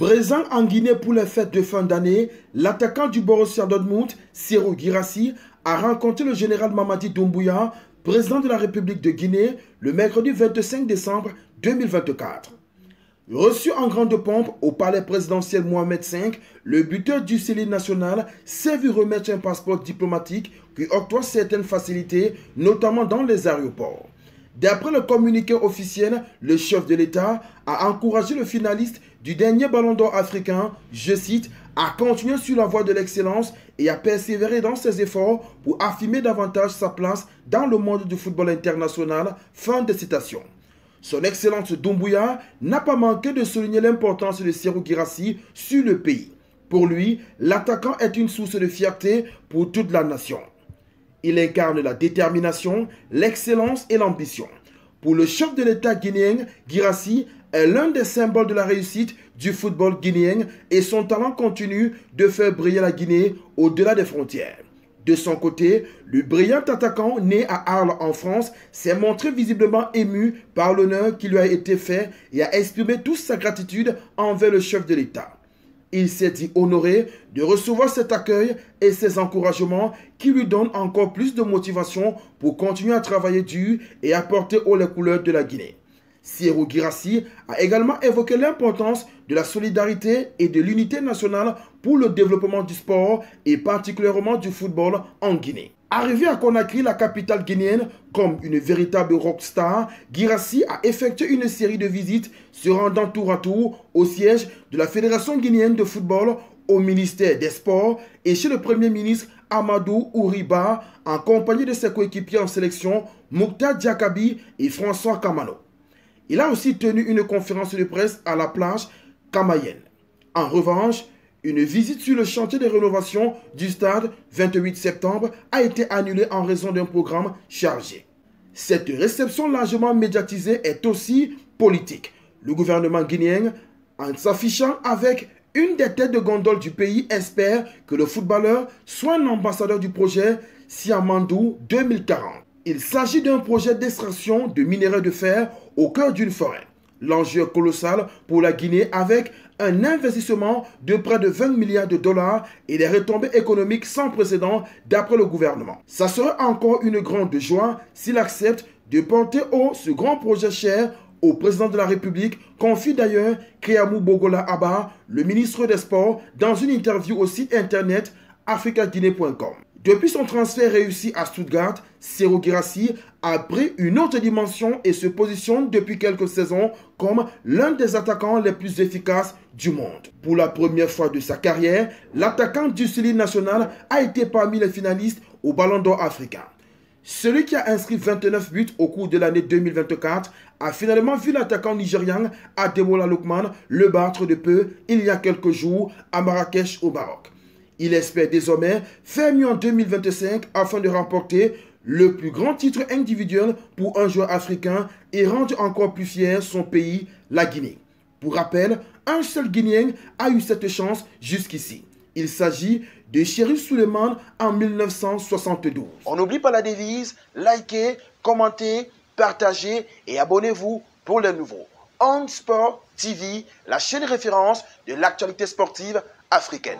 Présent en Guinée pour les fêtes de fin d'année, l'attaquant du Borussia Dortmund, Serhou Guirassy, a rencontré le général Mamadi Doumbouya, président de la République de Guinée, le mercredi 25 décembre 2024. Reçu en grande pompe au palais présidentiel Mohamed V, le buteur du Sélie national s'est vu remettre un passeport diplomatique qui octroie certaines facilités, notamment dans les aéroports. D'après le communiqué officiel, le chef de l'État a encouragé le finaliste du dernier Ballon d'Or africain, je cite, à continuer sur la voie de l'excellence et à persévérer dans ses efforts pour affirmer davantage sa place dans le monde du football international. Fin de citation. Son Excellence Doumbouya n'a pas manqué de souligner l'importance de Serhou Guirassy sur le pays. Pour lui, l'attaquant est une source de fierté pour toute la nation. Il incarne la détermination, l'excellence et l'ambition. Pour le chef de l'État guinéen, Guirassy est l'un des symboles de la réussite du football guinéen et son talent continue de faire briller la Guinée au-delà des frontières. De son côté, le brillant attaquant né à Arles en France s'est montré visiblement ému par l'honneur qui lui a été fait et a exprimé toute sa gratitude envers le chef de l'État. Il s'est dit honoré de recevoir cet accueil et ces encouragements qui lui donnent encore plus de motivation pour continuer à travailler dur et à porter haut les couleurs de la Guinée. Serhou Guirassy a également évoqué l'importance de la solidarité et de l'unité nationale pour le développement du sport et particulièrement du football en Guinée. Arrivé à Conakry, la capitale guinéenne, comme une véritable rockstar, Guirassy a effectué une série de visites se rendant tour à tour au siège de la Fédération guinéenne de football, au ministère des Sports et chez le Premier ministre Amadou Ouriba, en compagnie de ses coéquipiers en sélection Mouktar Diakabi et François Kamano. Il a aussi tenu une conférence de presse à la plage Camayen. En revanche, une visite sur le chantier de rénovation du stade 28 septembre a été annulée en raison d'un programme chargé. Cette réception largement médiatisée est aussi politique. Le gouvernement guinéen, en s'affichant avec une des têtes de gondole du pays, espère que le footballeur soit un ambassadeur du projet Siamandou 2040. Il s'agit d'un projet d'extraction de minerais de fer au cœur d'une forêt. L'enjeu est colossal pour la Guinée avec un investissement de près de 20 milliards de dollars et des retombées économiques sans précédent d'après le gouvernement. Ça serait encore une grande joie s'il accepte de porter haut ce grand projet cher au président de la République, confie d'ailleurs Kéamou Bogola Abba, le ministre des Sports, dans une interview au site internet africaguinée.com. Depuis son transfert réussi à Stuttgart, Serhou Guirassy a pris une autre dimension et se positionne depuis quelques saisons comme l'un des attaquants les plus efficaces du monde. Pour la première fois de sa carrière, l'attaquant du Sélie national a été parmi les finalistes au Ballon d'Or africain. Celui qui a inscrit 29 buts au cours de l'année 2024 a finalement vu l'attaquant nigérian Ademola Lookman le battre de peu il y a quelques jours à Marrakech au Maroc. Il espère désormais faire mieux en 2025 afin de remporter le plus grand titre individuel pour un joueur africain et rendre encore plus fier son pays, la Guinée. Pour rappel, un seul Guinéen a eu cette chance jusqu'ici. Il s'agit de Chérif Souleymane en 1972. On n'oublie pas la devise, likez, commentez, partagez et abonnez-vous pour les nouveaux. On Sport TV, la chaîne référence de l'actualité sportive africaine.